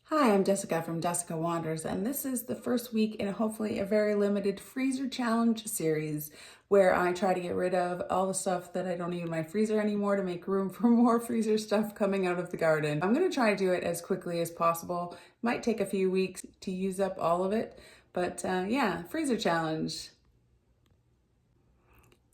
Hi, I'm Jessica from Jessica Wanders, and this is the first week in hopefully a very limited freezer challenge series where I try to get rid of all the stuff that I don't need in my freezer anymore to make room for more freezer stuff coming out of the garden. I'm going to try to do it as quickly as possible. Might take a few weeks to use up all of it, but yeah, freezer challenge.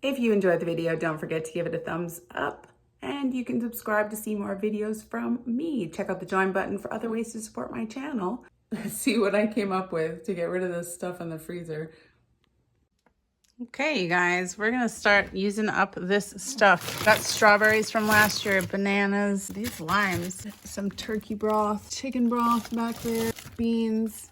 If you enjoyed the video, don't forget to give it a thumbs up. And you can subscribe to see more videos from me. Check out the join button for other ways to support my channel. See what I came up with to get rid of this stuff in the freezer. Okay, you guys, we're gonna start using up this stuff. Got strawberries from last year, bananas, these limes, some turkey broth, chicken broth back there, beans.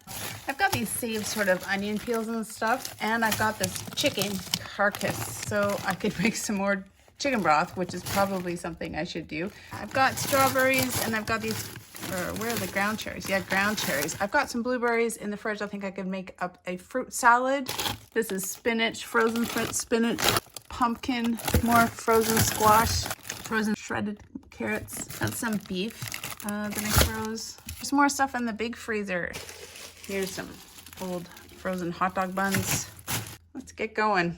I've got these saved sort of onion peels and stuff, and I've got this chicken carcass, so I could make some more chicken broth, which is probably something I should do. I've got strawberries, and I've got these, where are the ground cherries? Yeah, ground cherries. I've got some blueberries in the fridge. I think I could make up a fruit salad. This is spinach, frozen spinach, pumpkin, more frozen squash, frozen shredded carrots, and some beef that I froze. There's more stuff in the big freezer. Here's some old frozen hot dog buns. Let's get going.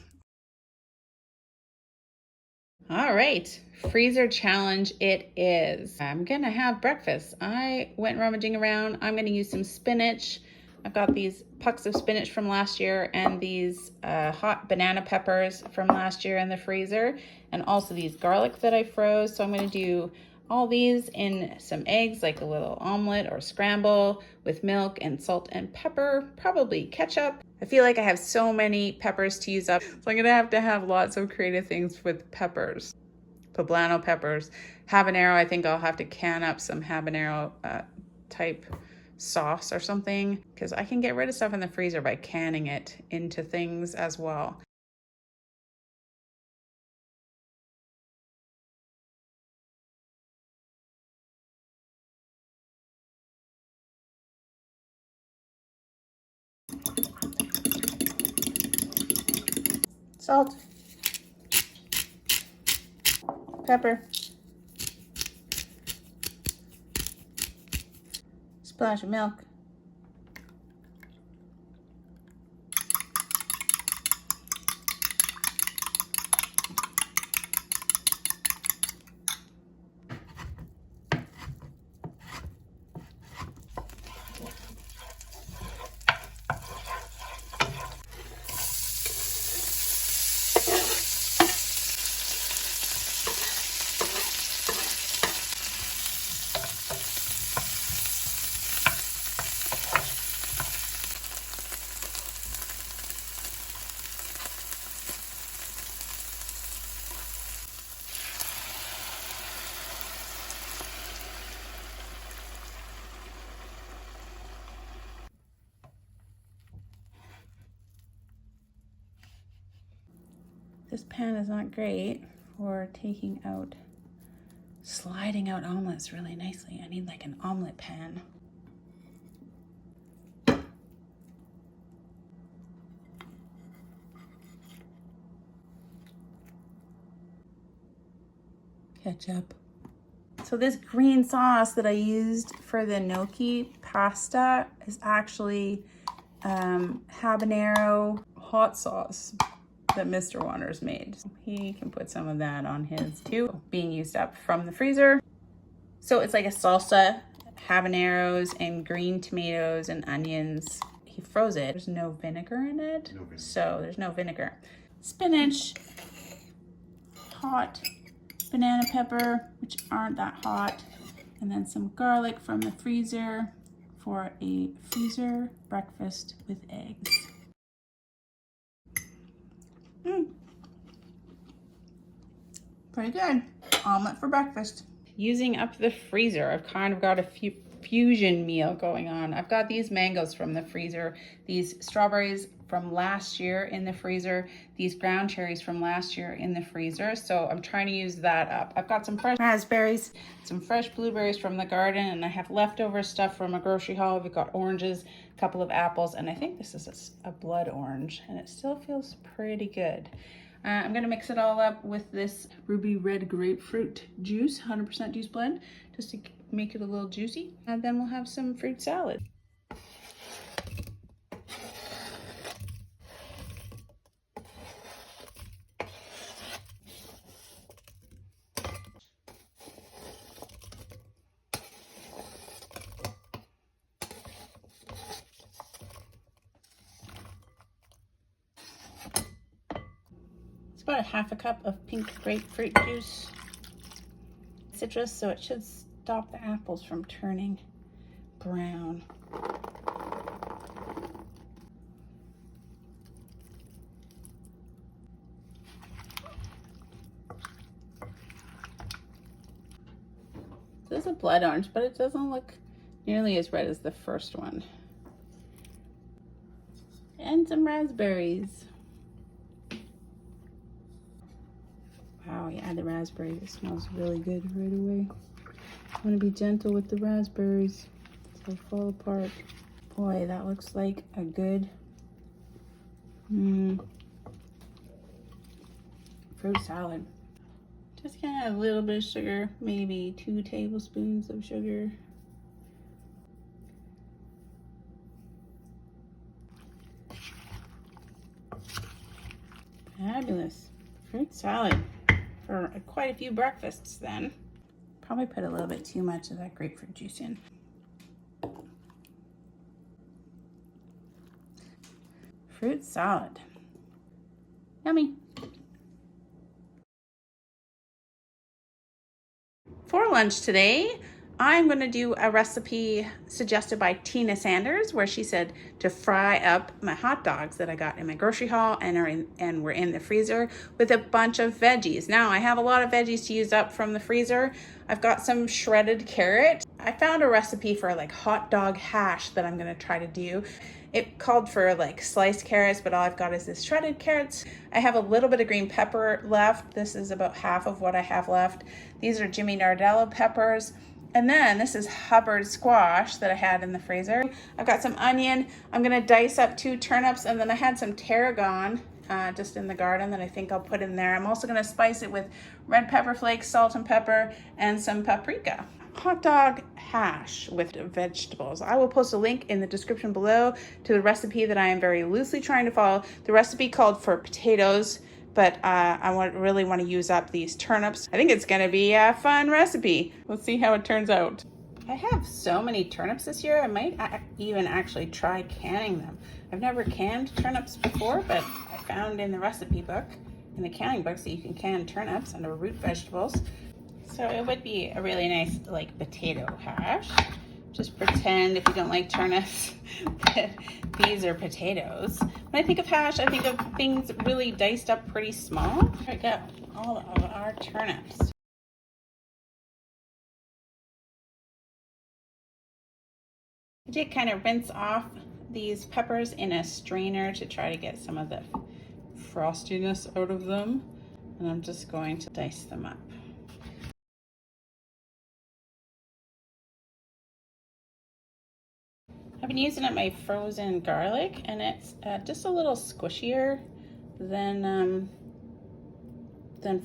All right, freezer challenge it is. I'm gonna have breakfast. I went rummaging around. I'm gonna use some spinach. I've got these pucks of spinach from last year and these hot banana peppers from last year in the freezer, and also these garlic that I froze. So I'm gonna do all these in some eggs, like a little omelet or scramble with milk and salt and pepper, probably ketchup. I feel like I have so many peppers to use up, so I'm gonna have lots of creative things with peppers. Poblano peppers, habanero. I think I'll have to can up some habanero type sauce or something, because I can get rid of stuff in the freezer by canning it into things as well. Salt, pepper, splash of milk, This pan is not great for sliding out omelets really nicely. I need like an omelet pan. Ketchup. So this green sauce that I used for the gnocchi pasta is actually habanero hot sauce that Mr. Wonders made. He can put some of that on his too, being used up from the freezer. So it's like a salsa, habaneros and green tomatoes and onions. He froze it. There's no vinegar in it, so there's no vinegar. Spinach, hot banana pepper, which aren't that hot, and then some garlic from the freezer for a freezer breakfast with eggs. Pretty good. Omelet for breakfast. Using up the freezer, I've kind of got a fusion meal going on. I've got these mangoes from the freezer, these strawberries from last year in the freezer, these ground cherries from last year in the freezer. So I'm trying to use that up. I've got some fresh raspberries, some fresh blueberries from the garden, and I have leftover stuff from a grocery haul. We've got oranges, a couple of apples, and I think this is a blood orange, and it still feels pretty good. I'm gonna mix it all up with this ruby red grapefruit juice, 100% juice blend, just to make it a little juicy. And then we'll have some fruit salad. It's about a half a cup of pink grapefruit juice. Citrus, so it should stop the apples from turning brown. This is a blood orange, but it doesn't look nearly as red as the first one. And some raspberries. Wow, you add the raspberries, it smells really good right away. I want to be gentle with the raspberries so they'll fall apart. Boy, that looks like a good fruit salad. Just gonna add a little bit of sugar, maybe 2 tablespoons of sugar. Fabulous fruit salad for quite a few breakfasts then. Probably put a little bit too much of that grapefruit juice in. Fruit salad. Yummy. For lunch today, I'm going to do a recipe suggested by Tina Sanders, where she said to fry up my hot dogs that I got in my grocery haul and were in the freezer with a bunch of veggies. Now I have a lot of veggies to use up from the freezer. I've got some shredded carrot. I found a recipe for like hot dog hash that I'm going to try to do. It called for like sliced carrots, but all I've got is this shredded carrots. I have a little bit of green pepper left. This is about half of what I have left. These are Jimmy Nardello peppers. And then this is Hubbard squash that I had in the freezer. I've got some onion. I'm gonna dice up 2 turnips, and then I had some tarragon just in the garden that I think I'll put in there. I'm also gonna spice it with red pepper flakes, salt and pepper, and some paprika. Hot dog hash with vegetables. I will post a link in the description below to the recipe that I am very loosely trying to follow. The recipe called for potatoes, but I really want to use up these turnips. I think it's going to be a fun recipe. Let's see how it turns out. I have so many turnips this year, I might even actually try canning them. I've never canned turnips before, but I found in the recipe book, in the canning book, that you can can turnips under root vegetables. So it would be a really nice like potato hash. Just pretend, if you don't like turnips, that these are potatoes. When I think of hash, I think of things really diced up pretty small. Here we go, all of our turnips. I did kind of rinse off these peppers in a strainer to try to get some of the frostiness out of them. And I'm just going to dice them up. I've been using up my frozen garlic, and it's just a little squishier than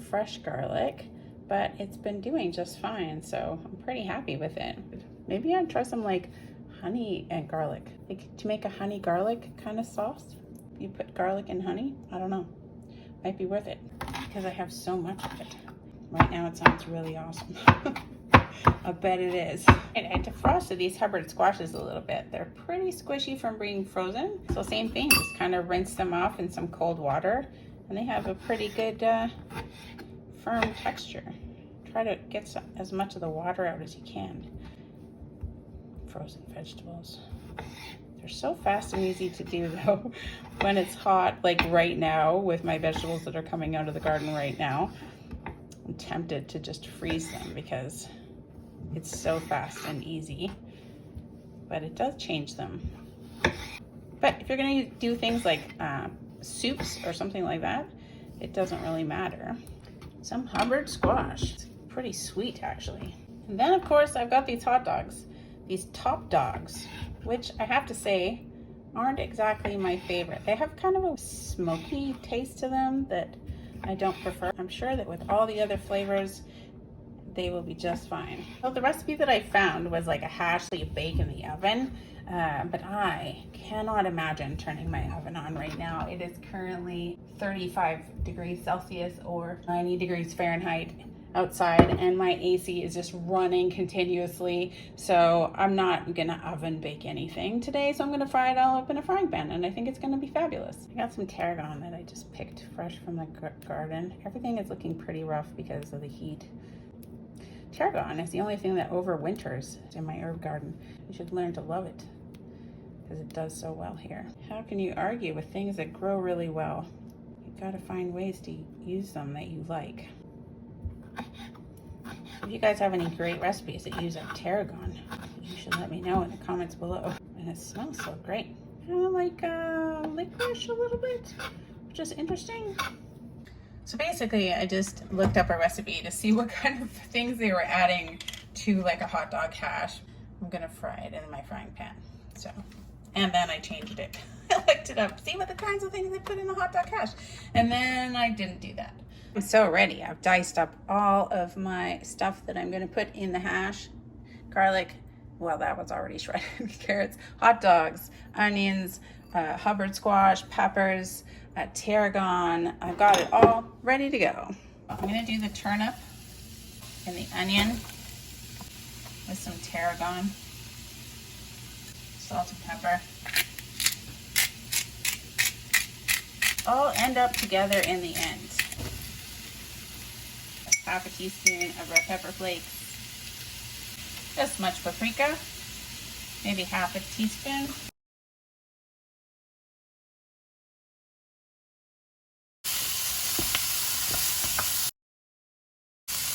fresh garlic, but it's been doing just fine, so I'm pretty happy with it. Maybe I'd try some like honey and garlic, like to make a honey garlic kind of sauce. You put garlic and honey, I don't know, might be worth it because I have so much of it. Right now it sounds really awesome. I bet it is. And I defrosted these Hubbard squashes a little bit. They're pretty squishy from being frozen. So same thing, just kind of rinse them off in some cold water. And they have a pretty good firm texture. Try to get as much of the water out as you can. Frozen vegetables. They're so fast and easy to do though. When it's hot, like right now with my vegetables that are coming out of the garden right now, I'm tempted to just freeze them because it's so fast and easy, but it does change them. But if you're going to do things like soups or something like that, it doesn't really matter. Some Hubbard squash. It's pretty sweet actually. And then of course I've got these hot dogs, these top dogs, which I have to say aren't exactly my favorite. They have kind of a smoky taste to them that I don't prefer. I'm sure that with all the other flavors they will be just fine. So the recipe that I found was like a hash that you bake in the oven, but I cannot imagine turning my oven on right now. It is currently 35 degrees Celsius or 90 degrees Fahrenheit outside, and my AC is just running continuously. So I'm not gonna oven bake anything today. So I'm gonna fry it all up in a frying pan, and I think it's gonna be fabulous. I got some tarragon that I just picked fresh from the garden. Everything is looking pretty rough because of the heat. Tarragon is the only thing that overwinters in my herb garden. You should learn to love it because it does so well here. How can you argue with things that grow really well? You've got to find ways to use them that you like. If you guys have any great recipes that use like tarragon, you should let me know in the comments below. And it smells so great. Kind of like licorice a little bit, which is interesting. So basically, I just looked up a recipe to see what kind of things they were adding to like a hot dog hash. I'm gonna fry it in my frying pan. So, and then I changed it. I looked it up, see what the kinds of things they put in a hot dog hash. And then I didn't do that. I'm so ready. I've diced up all of my stuff that I'm gonna put in the hash. Garlic, well, that was already shredded. Carrots, hot dogs, onions, Hubbard squash, peppers, tarragon. I've got it all ready to go. I'm gonna do the turnip and the onion with some tarragon, salt and pepper. All end up together in the end. Half a teaspoon of red pepper flakes, this much paprika, maybe half a teaspoon.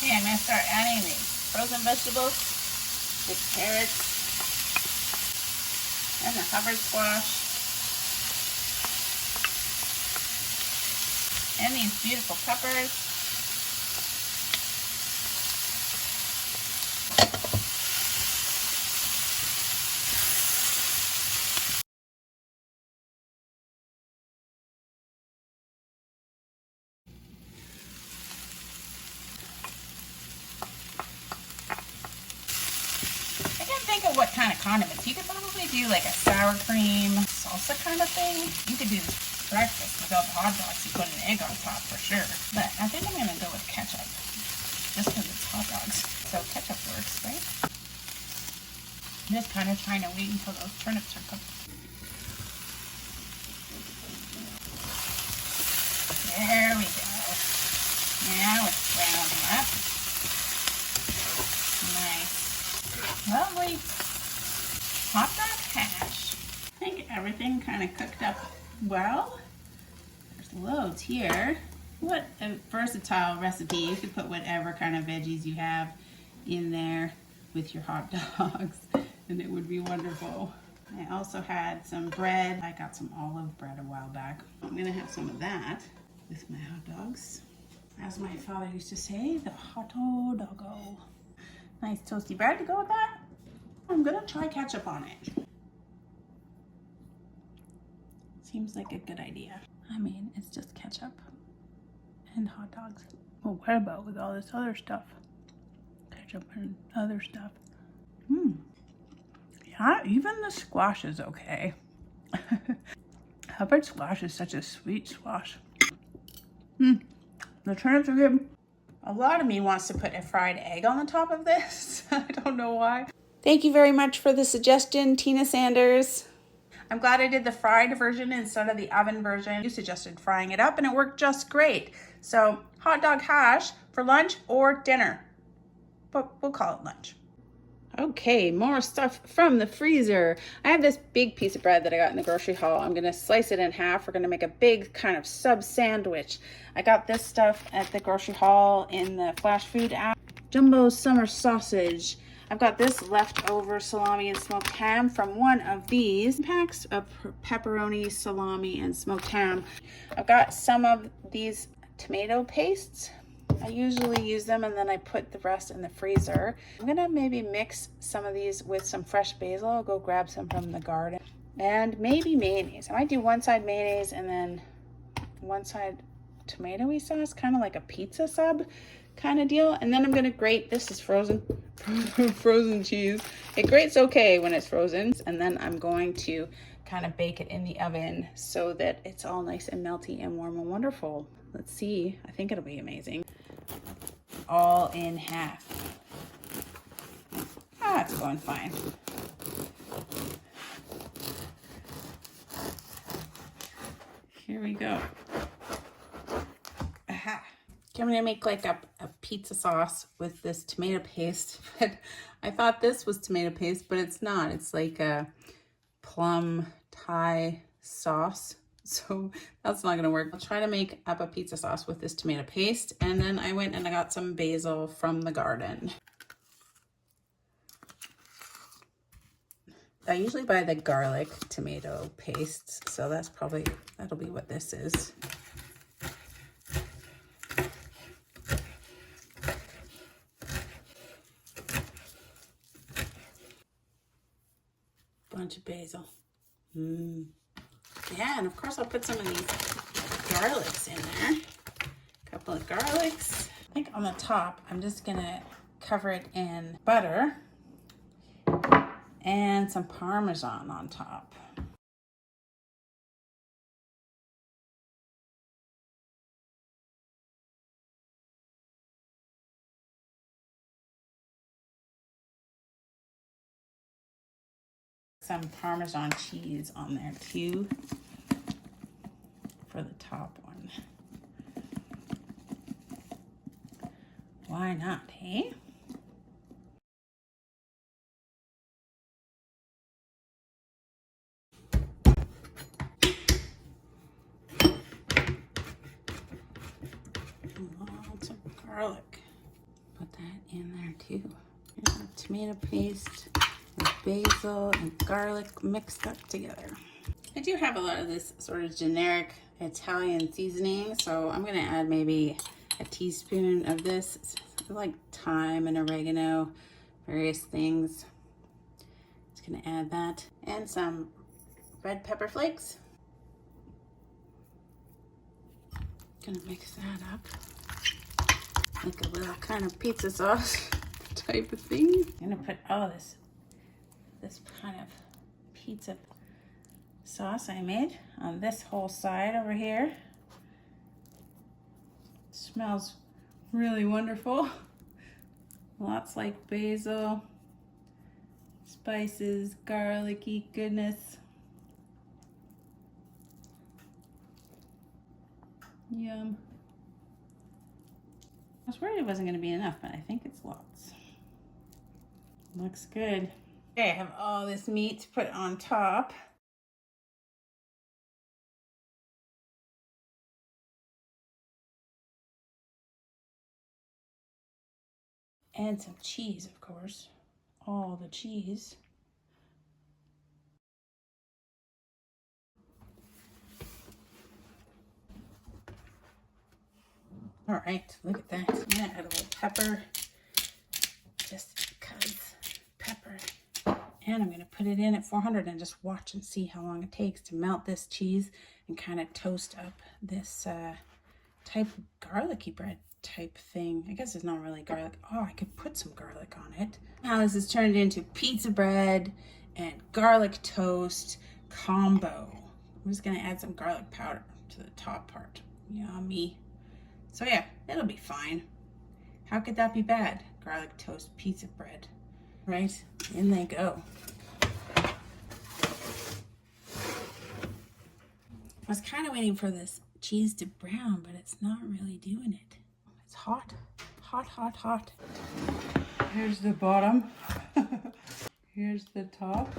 Okay, I'm gonna start adding the frozen vegetables, the carrots, and the Hubbard squash, and these beautiful peppers. Think of what kind of condiments. You could probably do like a sour cream salsa kind of thing. You could do this breakfast without the hot dogs and put an egg on top for sure. But I think I'm gonna go with ketchup just because it's hot dogs. So ketchup works, right? I'm just kind of trying to wait until those turnips are cooked. There we go. Now it's browning up. Nice. Lovely hot dog hash. I think everything kind of cooked up well. There's loads here. What a versatile recipe. You could put whatever kind of veggies you have in there with your hot dogs and it would be wonderful. I also had some bread. I got some olive bread a while back. I'm gonna have some of that with my hot dogs. As my father used to say, the hot doggo. Nice toasty bread to go with that. I'm gonna try ketchup on it. Seems like a good idea. I mean, it's just ketchup and hot dogs. Well, what about with all this other stuff? Ketchup and other stuff. Yeah, even the squash is okay. Hubbard squash is such a sweet squash. The turnips are good. A lot of me wants to put a fried egg on the top of this. I don't know why. Thank you very much for the suggestion, Tina Sanders. I'm glad I did the fried version instead of the oven version. You suggested frying it up and it worked just great. So hot dog hash for lunch or dinner, but we'll call it lunch. Okay, more stuff from the freezer. I have this big piece of bread that I got in the grocery haul. I'm gonna slice it in half. We're gonna make a big kind of sub sandwich. I got this stuff at the grocery haul in the flash food app. Jumbo summer sausage. I've got this leftover salami and smoked ham from one of these packs of pepperoni, salami, and smoked ham. I've got some of these tomato pastes. I usually use them and then I put the rest in the freezer. I'm gonna maybe mix some of these with some fresh basil. I'll go grab some from the garden. And maybe mayonnaise. I might do one side mayonnaise and then one side tomatoey sauce, kind of like a pizza sub. kind of deal. And then I'm gonna grate, this is frozen, frozen cheese. It grates okay when it's frozen. And then I'm going to kind of bake it in the oven so that it's all nice and melty and warm and wonderful. Let's see, I think it'll be amazing. All in half. Ah, it's going fine. Here we go. Aha. Okay, I'm gonna make like a pizza sauce with this tomato paste, but I thought this was tomato paste, but it's not. It's like a plum Thai sauce. So that's not gonna work. I'll try to make up a pizza sauce with this tomato paste. And then I went and I got some basil from the garden. I usually buy the garlic tomato pastes, so that'll be what this is. Bunch of basil. Yeah, and of course I'll put some of these garlics in there. A couple of garlics. I think on the top, I'm just gonna cover it in butter and some Parmesan on top. Some Parmesan cheese on there too for the top one. Why not, hey? Lots of garlic. Put that in there too. And tomato paste, and basil, and garlic mixed up together. I do have a lot of this sort of generic Italian seasoning, so I'm gonna add maybe a teaspoon of this. It's like thyme and oregano, various things. Just gonna add that. And some red pepper flakes. Gonna mix that up. Like a little kind of pizza sauce type of thing. I'm gonna put all of this kind of pizza sauce I made on this whole side over here. It smells really wonderful. Lots like basil, spices, garlicky goodness. Yum. I was worried it wasn't going to be enough, but I think it's lots. Looks good. Okay, I have all this meat to put on top. And some cheese, of course. All the cheese. All right, look at that. I'm gonna add a little pepper, just because pepper. And I'm gonna put it in at 400 and just watch and see how long it takes to melt this cheese and kind of toast up this type of garlicky bread type thing. I guess it's not really garlic. Oh, I could put some garlic on it. Now this is turned into pizza bread and garlic toast combo. I'm just gonna add some garlic powder to the top part. Yummy. So yeah, it'll be fine. How could that be bad? Garlic toast pizza bread. Right, in they go. I was kind of waiting for this cheese to brown, but it's not really doing it. It's hot, hot, hot, hot. Here's the bottom. Here's the top.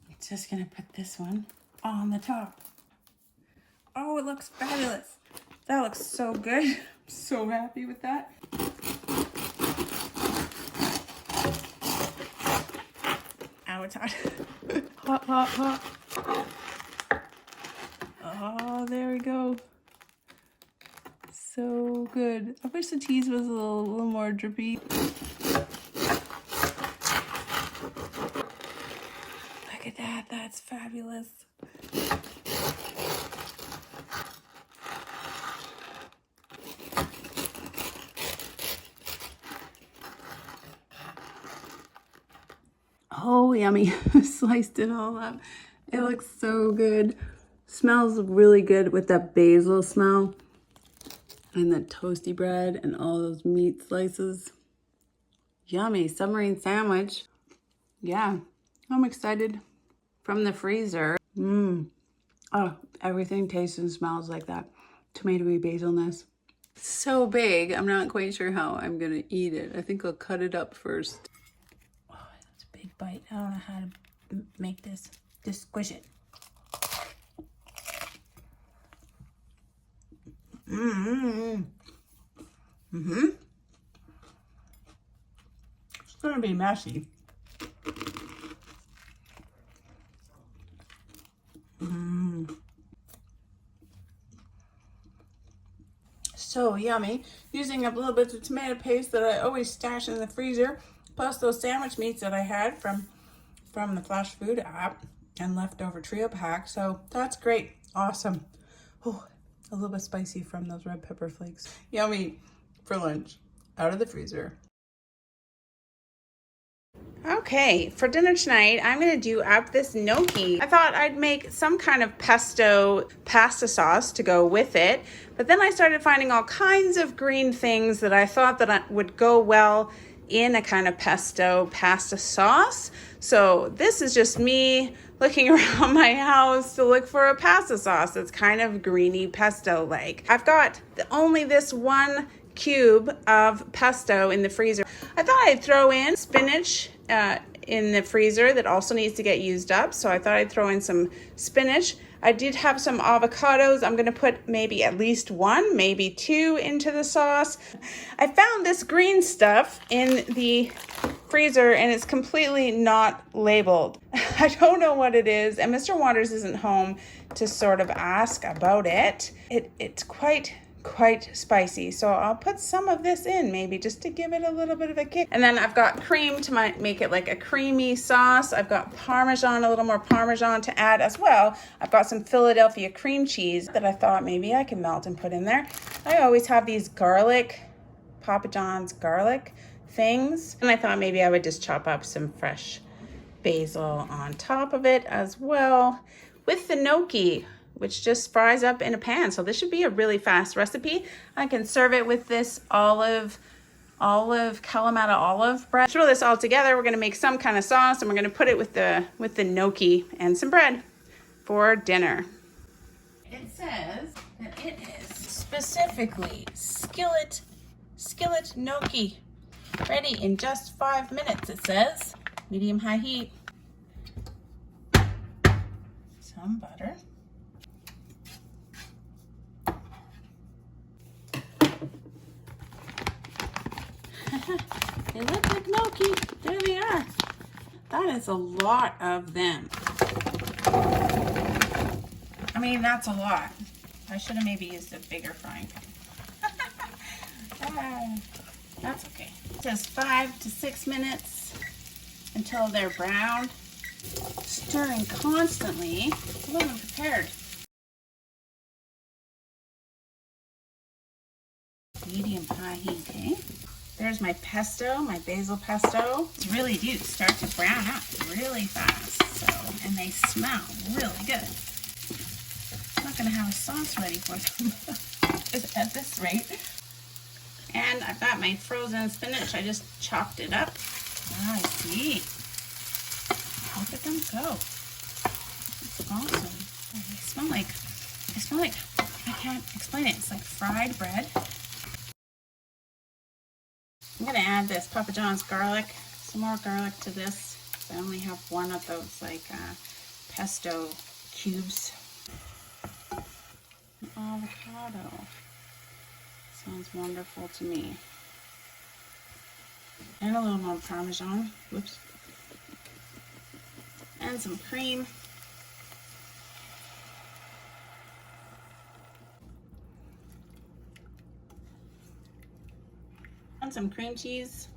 I'm just gonna put this one on the top. Oh, it looks fabulous. That looks so good. I'm so happy with that. Ow, it's hot. Hot, hot, hot. Oh, there we go. So good. I wish the cheese was a little more drippy. Look at that. That's fabulous. Oh, yummy. Sliced it all up. It looks so good. Smells really good with that basil smell and the toasty bread and all those meat slices. Yummy. Submarine sandwich. Yeah, I'm excited. From the freezer. Oh, everything tastes and smells like that tomatoey basilness. So big, I'm not quite sure how I'm gonna eat it. I think I'll cut it up first. Oh, that's a big bite. I don't know how to make this. Just squish it. It's gonna be messy. So yummy. Using up a little bit of tomato paste that I always stash in the freezer, plus those sandwich meats that I had from the flash food app and leftover trio pack. So that's great. Awesome. Oh, a little bit spicy from those red pepper flakes. Yummy for lunch out of the freezer. Okay, for dinner tonight, I'm gonna do up this gnocchi. I thought I'd make some kind of pesto pasta sauce to go with it, but then I started finding all kinds of green things that I thought that would go well in a kind of pesto pasta sauce. So this is just me looking around my house to look for a pasta sauce that's kind of greeny pesto-like. I've got only this one cube of pesto in the freezer. I thought I'd throw in spinach in the freezer that also needs to get used up, so I thought I'd throw in some spinach. I did have some avocados. I'm gonna put maybe at least one, maybe two into the sauce. I found this green stuff in the freezer and it's completely not labeled. I don't know what it is, and Mr. Waters isn't home to sort of ask about it. It's quite spicy, so I'll put some of this in maybe just to give it a little bit of a kick. And then I've got cream to make it like a creamy sauce. I've got Parmesan, a little more Parmesan to add as well. I've got some Philadelphia cream cheese that I thought maybe I could melt and put in there. I always have these garlic, Papa John's garlic things, and I thought maybe I would just chop up some fresh basil on top of it as well with the gnocchi, which just fries up in a pan. So this should be a really fast recipe. I can serve it with this Kalamata olive bread. Throw this all together. We're gonna make some kind of sauce and we're gonna put it with the gnocchi and some bread for dinner. It says that it is specifically skillet gnocchi. Ready in just 5 minutes, it says. Medium-high heat. Some butter. They look like gnocchi. There they are. That is a lot of them. I mean, that's a lot. I should have maybe used a bigger frying pan. That's okay. It says 5 to 6 minutes until they're brown. Stirring constantly. I wasn't prepared. Medium-high heat, okay? There's my pesto, my basil pesto. It's really do start to brown up really fast. So, and they smell really good. I'm not gonna have a sauce ready for them at this rate. And I've got my frozen spinach. I just chopped it up. I see. Look at them go. It's awesome. They smell like, I can't explain it. It's like fried bread. I'm gonna add this Papa John's garlic, some more garlic to this. I only have one of those like pesto cubes. An avocado. Sounds wonderful to me. And a little more Parmesan. Whoops. And some cream. And some cream cheese.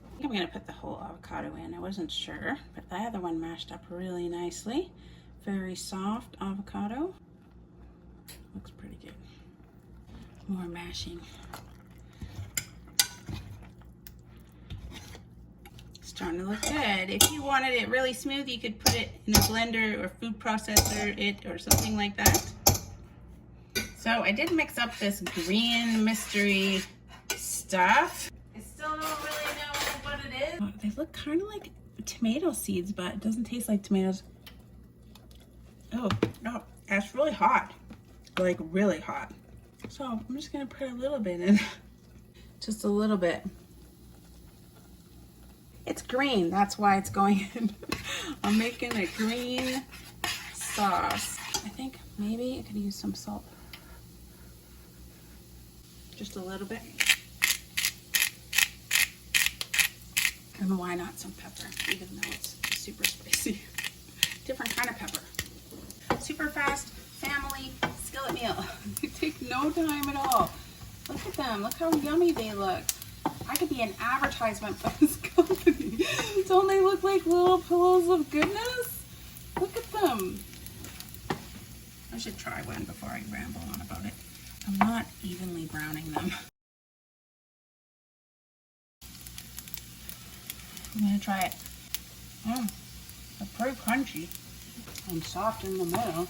I think I'm gonna put the whole avocado in. I wasn't sure, but the other one mashed up really nicely. Very soft avocado. Looks pretty good. More mashing. starting to look good. If you wanted it really smooth, you could put it in a blender or food processor or something like that. So I did mix up this green mystery stuff. I still don't really know what it is. Oh, they look kind of like tomato seeds, but it doesn't taste like tomatoes. Oh, no, it's really hot. Like really hot. So I'm just gonna put a little bit in. Just a little bit. It's green, that's why it's going in. I'm making a green sauce. I think maybe I could use some salt. Just a little bit. And why not some pepper, even though it's super spicy. Different kind of pepper. Super fast family skillet meal. They take no time at all. Look at them, look how yummy they look. I could be an advertisement for this company. Don't they look like little pillows of goodness? Look at them. I should try one before I ramble on about it. I'm not evenly browning them. I'm gonna try it. They're pretty crunchy and soft in the middle.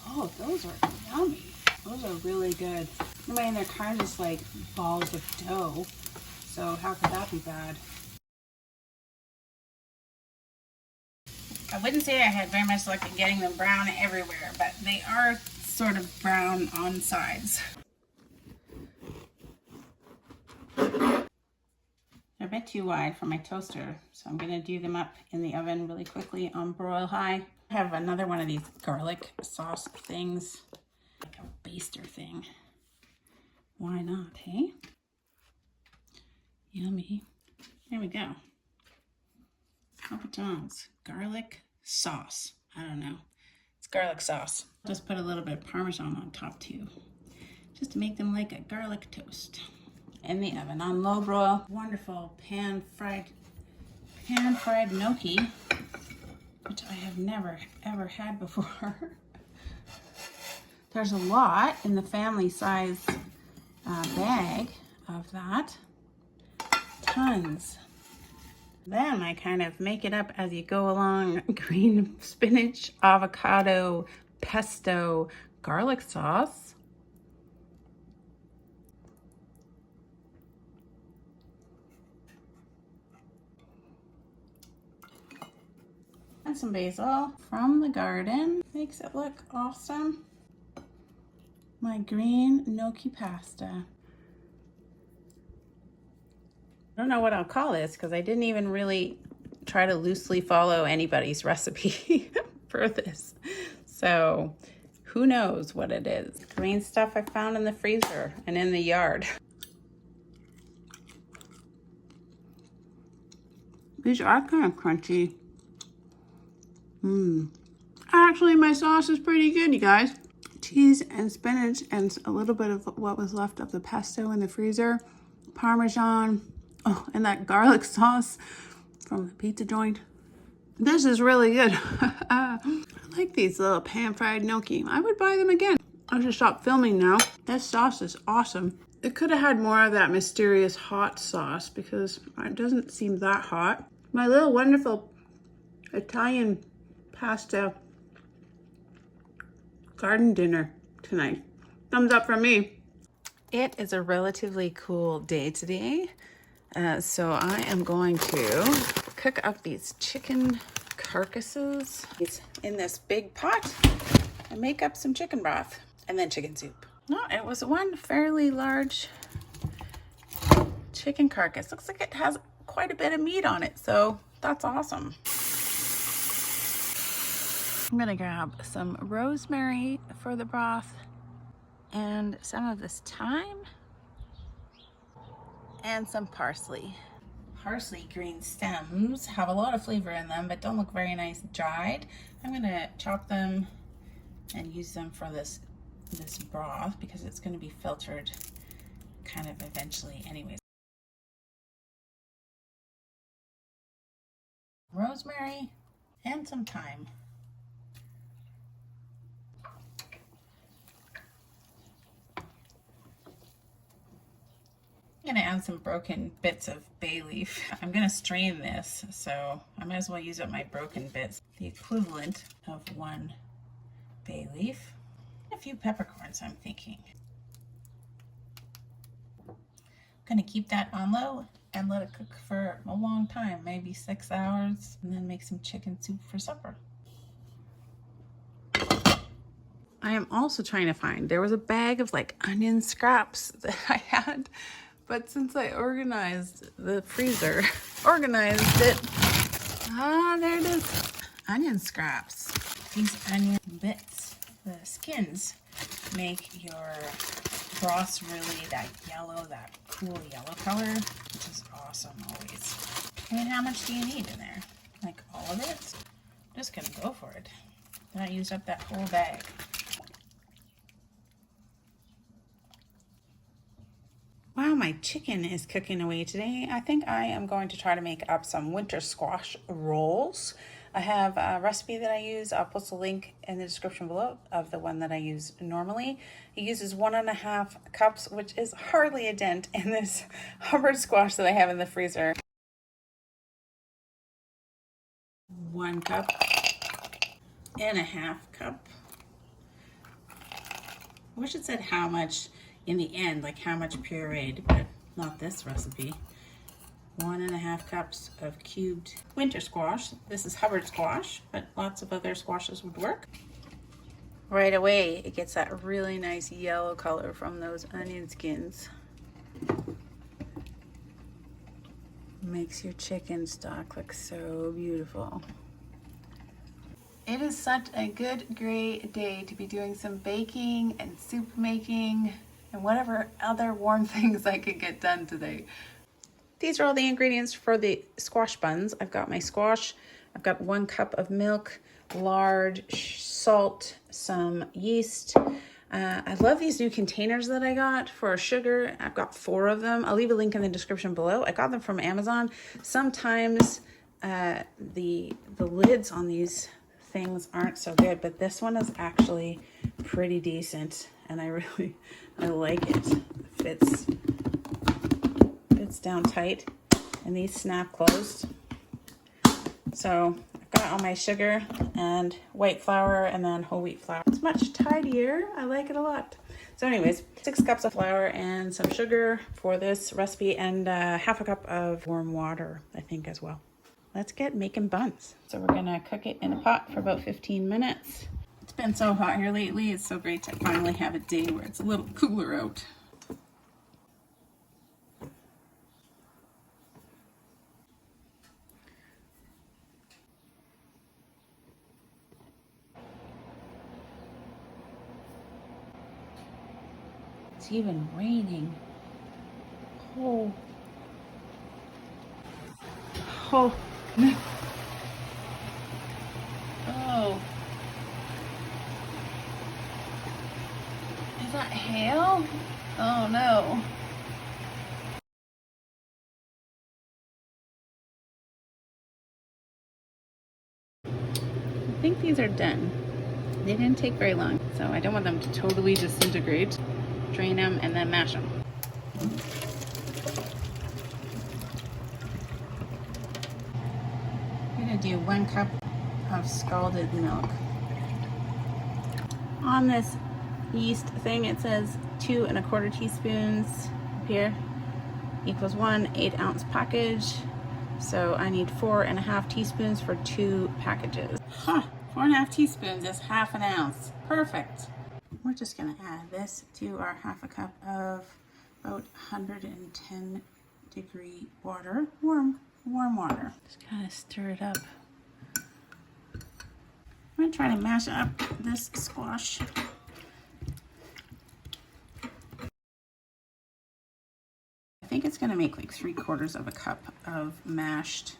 Oh, those are yummy. Those are really good. I mean, they're kind of just like balls of dough. So how could that be bad? I wouldn't say I had very much luck in getting them brown everywhere, but they are sort of brown on sides. They're a bit too wide for my toaster, so I'm gonna do them up in the oven really quickly on broil high. I have another one of these garlic sauce things, like a baster thing. Why not, hey? Yummy. There we go. Papa John's garlic sauce. I don't know. It's garlic sauce. Just put a little bit of Parmesan on top too, just to make them like a garlic toast. In the oven on low broil. Wonderful pan-fried gnocchi, which I have never ever had before. There's a lot in the family size bag of that. Tons. Then I kind of make it up as you go along. Green spinach, avocado, pesto, garlic sauce. And some basil from the garden. Makes it look awesome. My green gnocchi pasta. I don't know what I'll call this because I didn't even really try to loosely follow anybody's recipe for this. So who knows what it is. Green stuff I found in the freezer and in the yard. These are kind of crunchy. Actually, my sauce is pretty good, you guys. Cheese and spinach and a little bit of what was left of the pesto in the freezer. Parmesan. Oh, and that garlic sauce from the pizza joint. This is really good. I like these little pan-fried gnocchi. I would buy them again. I should stop filming now. This sauce is awesome. It could have had more of that mysterious hot sauce because it doesn't seem that hot. My little wonderful Italian pasta garden dinner tonight. Thumbs up from me. It is a relatively cool day today. So I am going to cook up these chicken carcasses in this big pot and make up some chicken broth and then chicken soup. No, it was one fairly large chicken carcass. Looks like it has quite a bit of meat on it, so that's awesome. I'm gonna grab some rosemary for the broth and some of this thyme and some parsley. Parsley green stems have a lot of flavor in them, but don't look very nice dried. I'm gonna chop them and use them for this broth because it's gonna be filtered kind of eventually anyways. Rosemary and some thyme. I'm gonna add some broken bits of bay leaf. I'm gonna strain this, so I might as well use up my broken bits. The equivalent of 1 bay leaf. A few peppercorns, I'm thinking. I'm gonna keep that on low and let it cook for a long time, maybe 6 hours, and then make some chicken soup for supper. I am also trying to find, there was a bag of like onion scraps that I had, but since I organized the freezer, organized it, there it is, onion scraps. These onion bits, the skins, make your broths really that yellow, that cool yellow color, which is awesome always. I mean, how much do you need in there? Like all of it? I'm just gonna go for it. Then I used up that whole bag. While my chicken is cooking away today, I think I am going to try to make up some winter squash rolls. I have a recipe that I use. I'll post a link in the description below of the one that I use normally. It uses 1.5 cups, which is hardly a dent in this Hubbard squash that I have in the freezer. 1 cup and 1/2 cup. I wish it said how much in the end, like how much pureed, but not this recipe. 1.5 cups of cubed winter squash. This is Hubbard squash, but lots of other squashes would work. Right away, it gets that really nice yellow color from those onion skins. Makes your chicken stock look so beautiful. It is such a good, great day to be doing some baking and soup making and whatever other warm things I could get done today. These are all the ingredients for the squash buns. I've got my squash, I've got 1 cup of milk, lard, salt, some yeast. I love these new containers that I got for sugar. I've got 4 of them. I'll leave a link in the description below. I got them from Amazon. Sometimes the lids on these things aren't so good, but this one is actually pretty decent, and I like it. It fits down tight, and these snap closed. So I've got all my sugar and white flour and then whole wheat flour. It's much tidier. I like it a lot. So anyways, 6 cups of flour and some sugar for this recipe, and 1/2 cup of warm water, I think, as well. Let's get making buns. So we're gonna cook it in a pot for about 15 minutes. It's been so hot here lately. It's so great to finally have a day where it's a little cooler out. It's even raining. Oh. Oh. Oh. Is that hail? Oh no. I think these are done. They didn't take very long, so I don't want them to totally disintegrate. Drain them and then mash them. I'm gonna do 1 cup of scalded milk. On this yeast thing, it says 2 1/4 teaspoons up here equals 1 8-ounce package. So I need 4.5 teaspoons for 2 packages. Huh, 4.5 teaspoons is 1/2 ounce. Perfect. We're just gonna add this to our 1/2 cup of about 110-degree water, warm water. Just kind of stir it up. I'm gonna try to mash up this squash. I think it's gonna make like 3/4 of a cup of mashed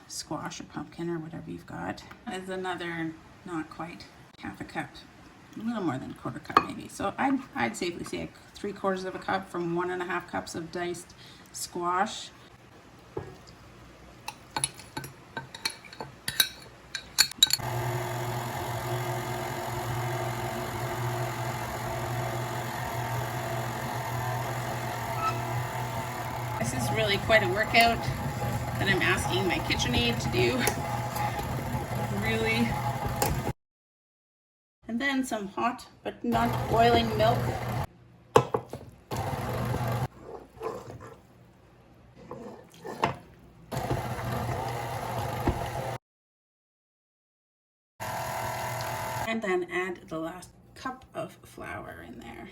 squash or pumpkin or whatever you've got. There's another, not quite 1/2 cup, a little more than 1/4 cup maybe. So I'd safely say 3/4 of a cup from 1.5 cups of diced squash. really quite a workout that I'm asking my KitchenAid to do. Really. And then some hot but not boiling milk. And then add the last cup of flour in there.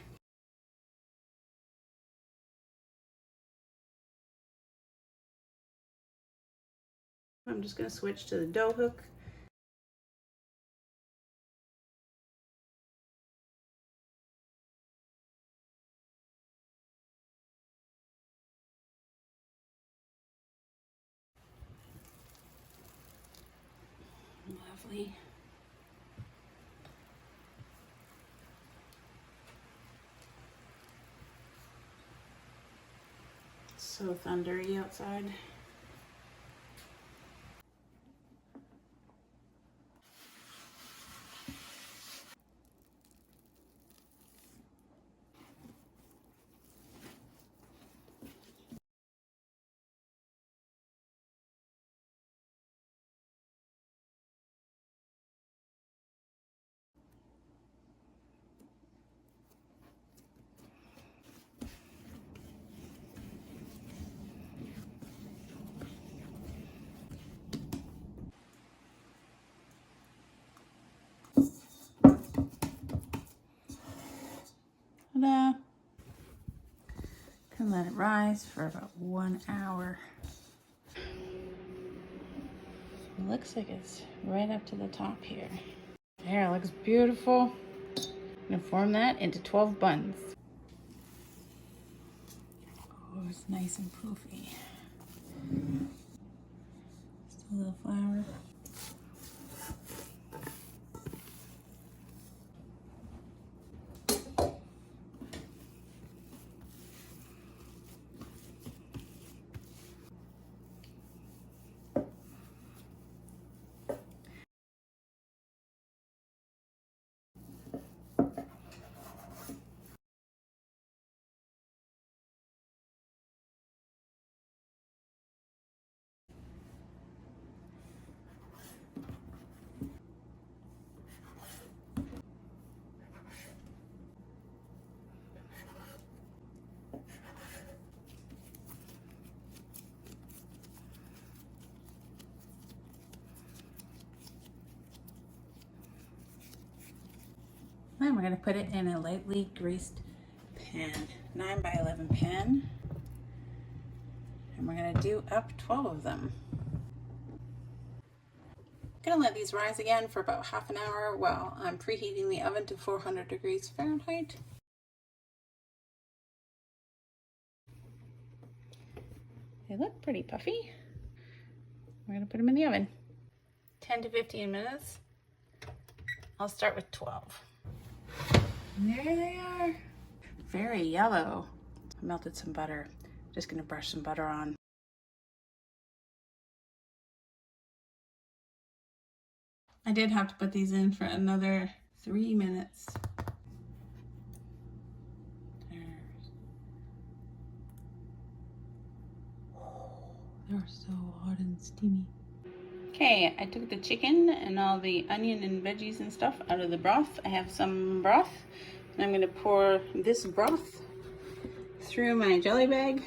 I'm just going to switch to the dough hook. Lovely. So thundery outside. Ta-da! Can let it rise for about 1 hour. It looks like it's right up to the top here. There, it looks beautiful. I'm gonna form that into 12 buns. Oh, it's nice and poofy. Just a little flour. Then we're going to put it in a lightly greased pan, 9 by 11 pan. And we're going to do up 12 of them. I'm going to let these rise again for about half an hour while I'm preheating the oven to 400 degrees Fahrenheit. They look pretty puffy. We're going to put them in the oven. 10 to 15 minutes. I'll start with 12. And there they are. Very yellow. I melted some butter. Just gonna brush some butter on. I did have to put these in for another 3 minutes. They're so hot and steamy. Okay, I took the chicken and all the onion and veggies and stuff out of the broth. I have some broth, and I'm going to pour this broth through my jelly bag.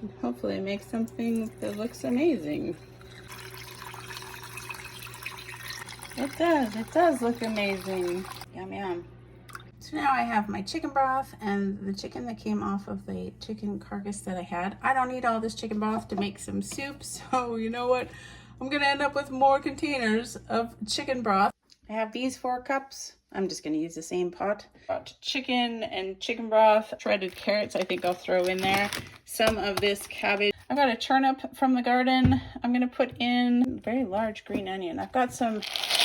And hopefully make something that looks amazing. It does look amazing. Yum, yum. So now I have my chicken broth and the chicken that came off of the chicken carcass that I had. I don't need all this chicken broth to make some soup, so you know what? I'm gonna end up with more containers of chicken broth. I have these 4 cups. I'm just gonna use the same pot. Got chicken and chicken broth, shredded carrots I think I'll throw in there. Some of this cabbage. I got a turnip from the garden. I'm gonna put in a very large green onion. I've got some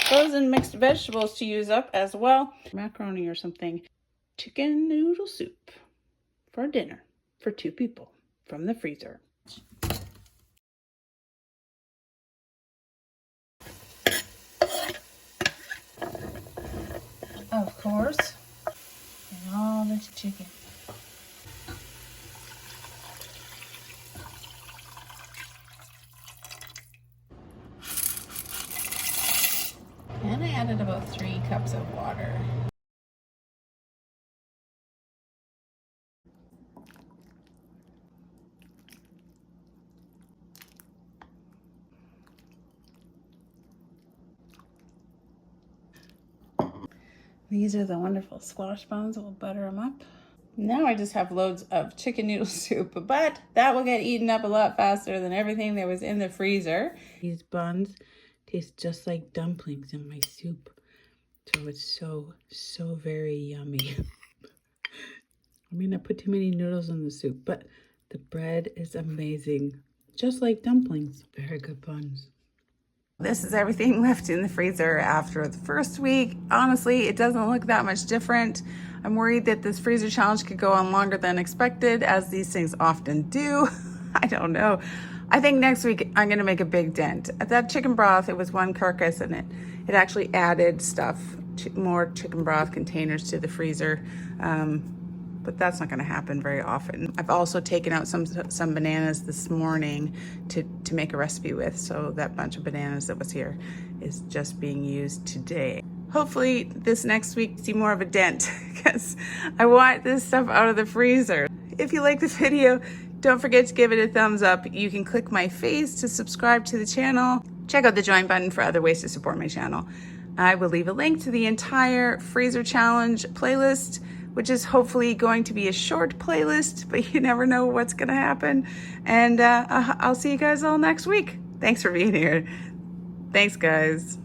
frozen mixed vegetables to use up as well. Macaroni or something. Chicken noodle soup for dinner for 2 people from the freezer. Of course, and all this chicken. added about 3 cups of water. These are the wonderful squash buns. We'll butter them up. Now I just have loads of chicken noodle soup, but that will get eaten up a lot faster than everything that was in the freezer. These buns taste just like dumplings in my soup. So it's so very yummy. I mean, I put too many noodles in the soup, but the bread is amazing. Just like dumplings. Very good buns. This is everything left in the freezer after the first week. Honestly, it doesn't look that much different. I'm worried that this freezer challenge could go on longer than expected, as these things often do. I don't know. I think next week I'm gonna make a big dent. That chicken broth, it was 1 carcass and it actually added stuff, more chicken broth containers to the freezer. But that's not gonna happen very often. I've also taken out some bananas this morning to make a recipe with, so that bunch of bananas that was here is just being used today. Hopefully this next week see more of a dent, because I want this stuff out of the freezer. If you like this video, don't forget to give it a thumbs up. You can click my face to subscribe to the channel. Check out the join button for other ways to support my channel. I will leave a link to the entire freezer challenge playlist, which is hopefully going to be a short playlist, but you never know what's gonna happen. And I'll see you guys all next week. Thanks for being here. Thanks, guys.